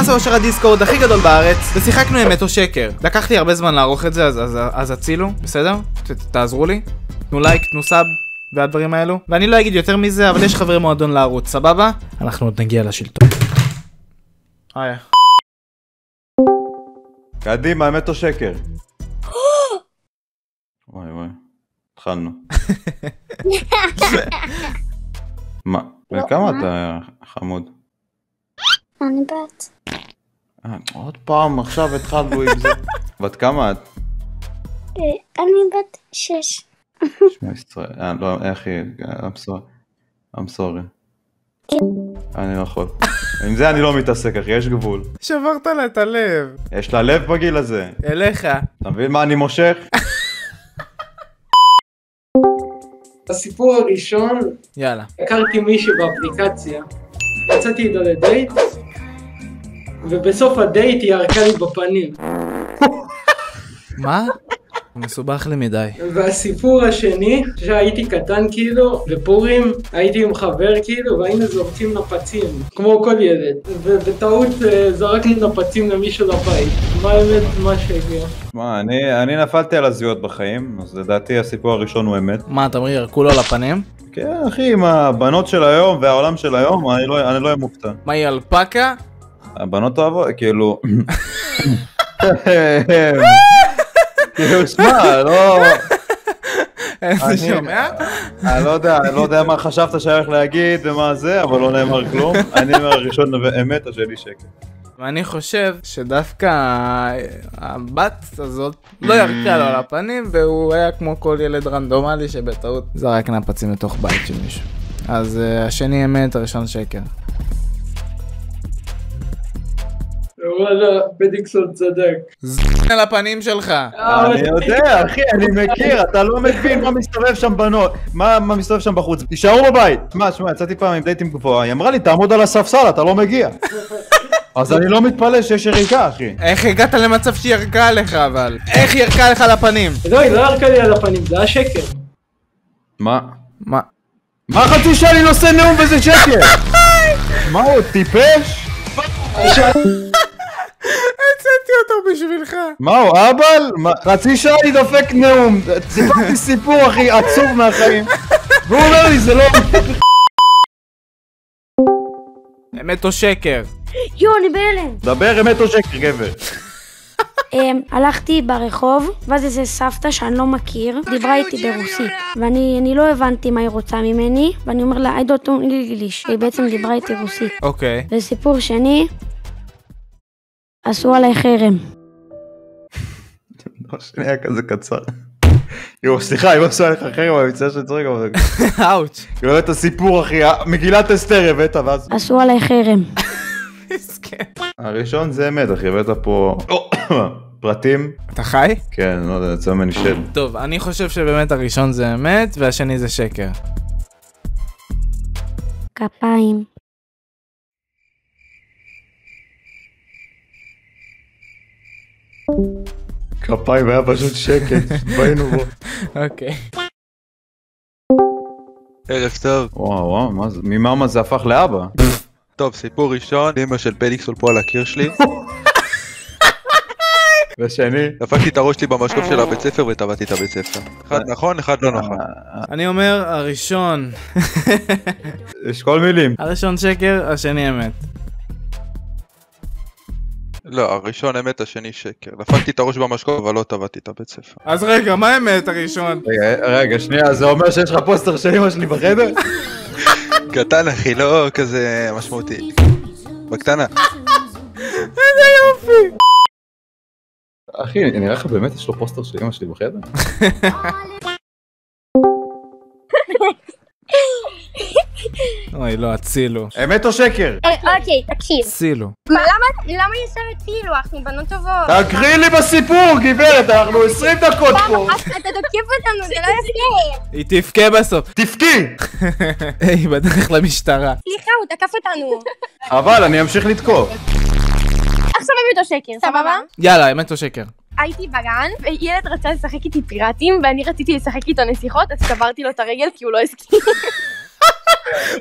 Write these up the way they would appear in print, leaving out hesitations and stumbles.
הסושר הדיסקורד הכי גדול בארץ, ושיחקנו אמת או שקר. לקח לי הרבה זמן לערוך את זה, אז הצילו, בסדר? תעזרו לי. תנו לייק, תנו סאב, והדברים האלו. ואני לא אגיד יותר מזה, אבל יש חברי מועדון לערוץ, סבבה? אנחנו עוד נגיע לשלטון. קדימה, אמת או שקר? וואי וואי, התחלנו. מה? וכמה אתה חמוד? אני בת. עוד פעם, עכשיו התחלנו עם זה. בת כמה את? אני בת 6. שמע ישראל, לא, אחי, I'm sorry. אני לא יכול. עם זה אני לא מתעסק, אחי, יש גבול. שברת לה את הלב. יש לה לב בגיל הזה. אליך. אתה מבין מה אני מושך? הסיפור הראשון, יאללה. הכרתי מישהו באפליקציה, יצאתי איתו לדייט, ובסוף הדייט היא ירקה לי בפנים. מה? מסובך לי מדי. והסיפור השני, שהייתי קטן כאילו, בפורים, הייתי עם חבר כאילו, והיינו זורקים נפצים, כמו כל ילד. ובטעות זרקנו נפצים למישהו לבית. מה האמת? מה שהגיע. מה, אני נפלתי על הזיעות בחיים, אז לדעתי הסיפור הראשון הוא אמת. מה, אתה אומר, ירקו לו לפנים? כן, אחי, עם הבנות של היום והעולם של היום, אני לא אהיה מופתע. מה, היא אלפקה? הבנות אוהבות, כאילו... כאילו, שמע, לא... אתה שומע? אני לא יודע מה חשבת שהולך להגיד ומה זה, אבל לא נאמר כלום. אני אומר הראשון אמת, השני שקר. ואני חושב שדווקא הבת הזאת לא ירקה לו על הפנים, והוא היה כמו כל ילד רנדומלי שבטעות זרק נפצים לתוך בית של מישהו. אז השני אמת, הראשון שקר. וואלה, פדיקסון צדק. זמן על הפנים שלך. אני יודע, אחי, אני מכיר, אתה לא מבין מה מסתובב שם בנות, מה מסתובב שם בחוץ. תישארו בבית. שמע, יצאתי פעם עם דייטים גבוהה, היא אמרה לי, תעמוד על הספסל, אתה לא מגיע. אז אני לא מתפלא שיש יריקה, אחי. איך הגעת למצב שהיא ירקה עליך, אבל? איך היא ירקה לך לפנים? לא, היא לא ירקה לי על הפנים, זה היה שקר. מה? מה? מה חצי שעה אני נושא נאום וזה שקר? מה הוא, טיפש? הצאתי אותו בשבילך. מה הוא, אבל? חצי שעה אני דופק נאום, סיפרתי סיפור הכי עצוב מהחיים, והוא אומר לי זה לא... אמת או שקר? אני בהלם. דבר אמת או שקר, גבר. הלכתי ברחוב, ואז איזה סבתא שאני לא מכיר, דיברה איתי ברוסית. ואני לא הבנתי מה היא רוצה ממני, ואני אומר לה, I don't English. היא בעצם דיברה איתי רוסית. אוקיי. וסיפור שני, עשו עליי חרם. לא, שני היה כזה קצר. יו, סליחה, אם עשו עליך חרם, אני מצטער שצריך אבל... אאוץ'. כאילו את הסיפור, אחי, מגילת אסתר הבאת, ואז... עשו עליי חרם. הראשון זה אמת, אחי, הבאת פה... פרטים. אתה חי? כן, לא יודע, יצא ממני שד. טוב, אני חושב שבאמת הראשון זה אמת, והשני זה שקר. כפיים. כפיים היה פשוט שקט, באינו בו. אוקיי. ערב טוב. וואו, ממאמה זה הפך לאבא. טוב, סיפור ראשון, אמא של פדיקסול פה על הקיר שלי. ושני? דפקתי את הראש שלי במשקוף של הבית ספר וטבעתי את הבית ספר. אחד נכון, אחד לא נכון. אני אומר, הראשון... יש כל מילים. הראשון שקר, השני אמת. לא, הראשון אמת, השני שקר. דפקתי את הראש במשקוף אבל לא טבעתי את הבית ספר. אז רגע, מה אמת הראשון? רגע, שנייה, זה אומר שיש לך פוסטר של אמא שלי בחדר? קטן אחי, לא כזה משמעותי. בקטנה. איזה יופי! אחי, נראה לך באמת יש לו פוסטר של אמא שלי בחדר? אוי, לא, הצילו. אמת או שקר? אוקיי, תקשיב. הצילו. למה ישר הצילו? אנחנו בנות טובות. תקריא לי בסיפור, גברת, אנחנו 20 דקות פה. אתה תוקף אותנו, זה לא יפה. היא תבכה בסוף. תפקי! היא בדרך למשטרה. סליחה, הוא תקף אותנו. אבל אני אמשיך לתקוף. עכשיו אמת או שקר, סבבה? יאללה, אמת או שקר? הייתי בגן, וילד רצה לשחק איתי פיראטים, ואני רציתי לשחק איתו נסיכות, אז שברתי לו את הרגל כי הוא לא הסכים.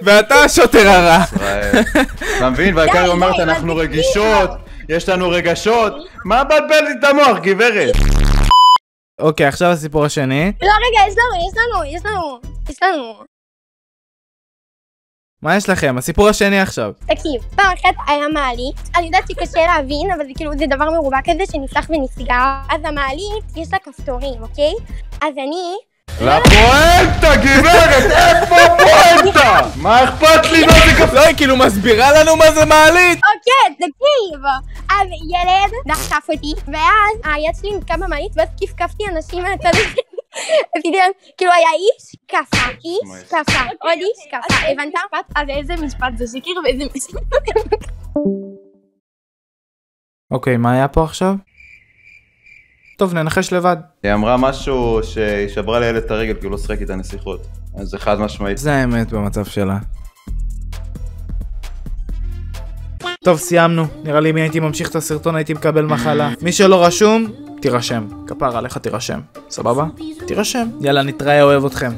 ואתה השוטר הרע. אתה מבין? והעיקר היא אומרת, אנחנו רגישות, יש לנו רגשות. מה מבלבל לי את המוח, גברת? אוקיי, עכשיו הסיפור השני. לא, רגע, יש לנו. מה יש לכם? הסיפור השני עכשיו. תקשיב, פעם אחת היה מעלית, אני יודעת שקשה להבין, אבל זה כאילו, זה דבר מרובע כזה שנפתח ונסגר. אז המעלית, יש לה כפתורים, אוקיי? אז אני... לפואנטה, גברת! איפה הפואנטה? מה אכפת לי? מה זה כפתור? לא, היא כאילו מסבירה לנו מה זה מעלית! אוקיי, תקשיב! אז ילד דחף אותי, ואז היד שלי נתקע במעלית, ואז כפכפתי אנשים מהצד הזה. עשיתי להם, כאילו היה איש, כפה, איש, כפה, עוד איש, כפה, הבנת? אז איזה משפט זה שקר ואיזה משפט. אוקיי, מה היה פה עכשיו? טוב, ננחש לבד. היא אמרה משהו שהיא שברה לילד את הרגל כי הוא לא שחק איתה נסיכות. אז זה חד משמעית. זה האמת במצב שלה. טוב, סיימנו. נראה לי אם הייתי ממשיך את הסרטון הייתי מקבל מחלה. מי שלא רשום, תירשם. כפר עליך תירשם. סבבה? תירשם. יאללה, נתראה, אוהב אתכם.